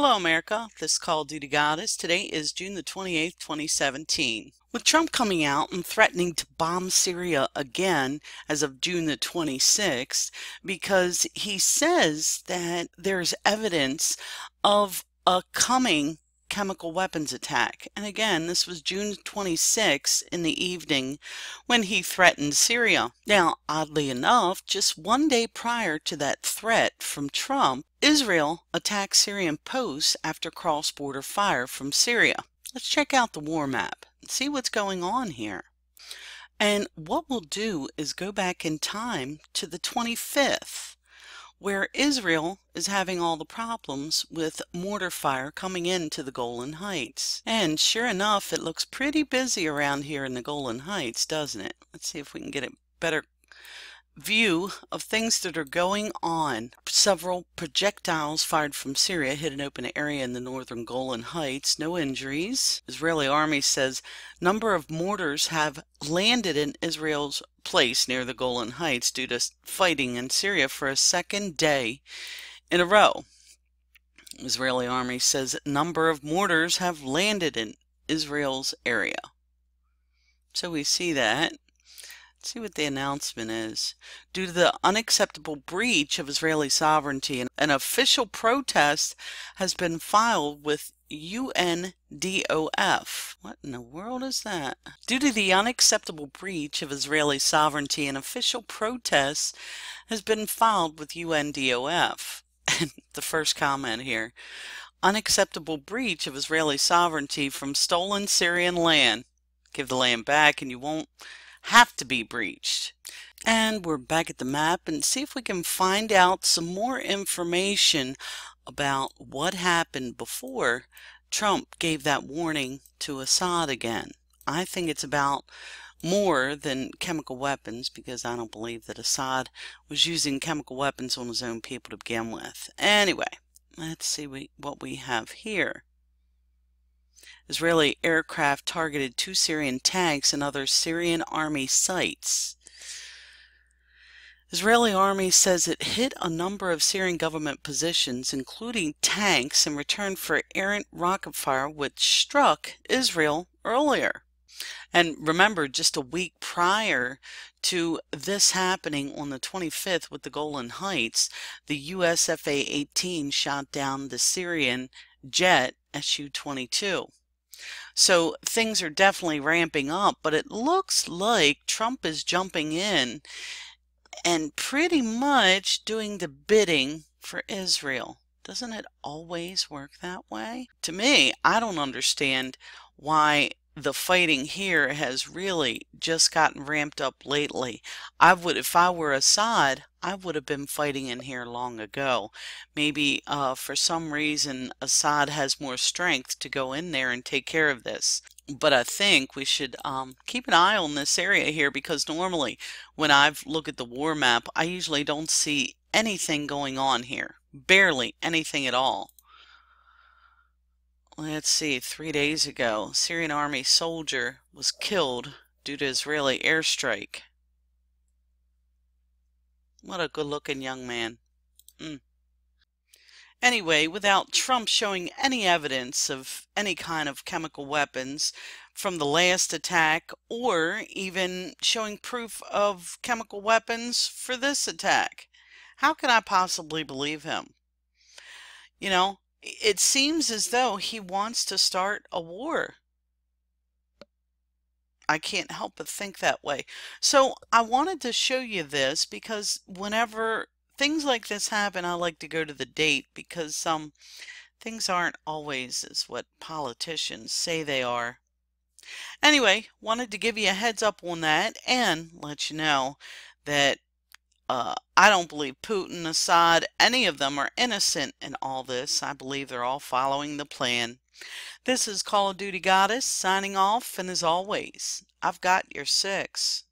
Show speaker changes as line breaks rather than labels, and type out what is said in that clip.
Hello America, this is Call of Duty Goddess. Today is June the 28th, 2017. With Trump coming out and threatening to bomb Syria again as of June the 26th, because he says that there's evidence of a coming chemical weapons attack. And again, this was June 26th in the evening when he threatened Syria. Now, oddly enough, just one day prior to that threat from Trump, Israel attacked Syrian posts after cross-border fire from Syria. Let's check out the war map and see what's going on here. And what we'll do is go back in time to the 25th, where Israel is having all the problems with mortar fire coming into the Golan Heights. And sure enough, it looks pretty busy around here in the Golan Heights, doesn't it? Let's see if we can get a better view of things that are going on. Several projectiles fired from Syria hit an open area in the northern Golan Heights. No injuries. Israeli army says number of mortars have landed in Israel's place near the Golan Heights due to fighting in Syria for a second day in a row. Israeli army says number of mortars have landed in Israel's area. So we see that. Let's see what the announcement is. Due to the unacceptable breach of Israeli sovereignty, an official protest has been filed with UNDOF. What in the world is that? Due to the unacceptable breach of Israeli sovereignty, an official protest has been filed with UNDOF. And the first comment here, unacceptable breach of Israeli sovereignty from stolen Syrian land. Give the land back and you won't have to be breached. And we're back at the map and see if we can find out some more information about what happened before Trump gave that warning to Assad again. I think it's about more than chemical weapons, because I don't believe that Assad was using chemical weapons on his own people to begin with. Anyway, let's see what we have here. Israeli aircraft targeted 2 Syrian tanks and other Syrian army sites. Israeli army says it hit a number of Syrian government positions, including tanks, in return for errant rocket fire which struck Israel earlier. And remember, just a week prior to this happening on the 25th with the Golan Heights, the US FA-18 shot down the Syrian jet Su-22. So things are definitely ramping up, but it looks like Trump is jumping in and pretty much doing the bidding for Israel. Doesn't it always work that way? To me, I don't understand why the fighting here has really just gotten ramped up lately. If I were Assad, I would have been fighting in here long ago. Maybe for some reason Assad has more strength to go in there and take care of this. But I think we should keep an eye on this area here, because normally when I've looked at the war map, I usually don't see anything going on here. Barely anything at all. Let's see, 3 days ago, Syrian army soldier was killed due to Israeli airstrike. What a good-looking young man. Anyway, without Trump showing any evidence of any kind of chemical weapons from the last attack, or even showing proof of chemical weapons for this attack, how can I possibly believe him? You know, it seems as though he wants to start a war. I can't help but think that way. So I wanted to show you this because whenever things like this happen, I like to go to the date, because things aren't always as what politicians say they are. Anyway, wanted to give you a heads up on that and let you know that I don't believe Putin, Assad, any of them are innocent in all this. I believe they're all following the plan. This is Call of Duty Goddess signing off, and as always, I've got your 6.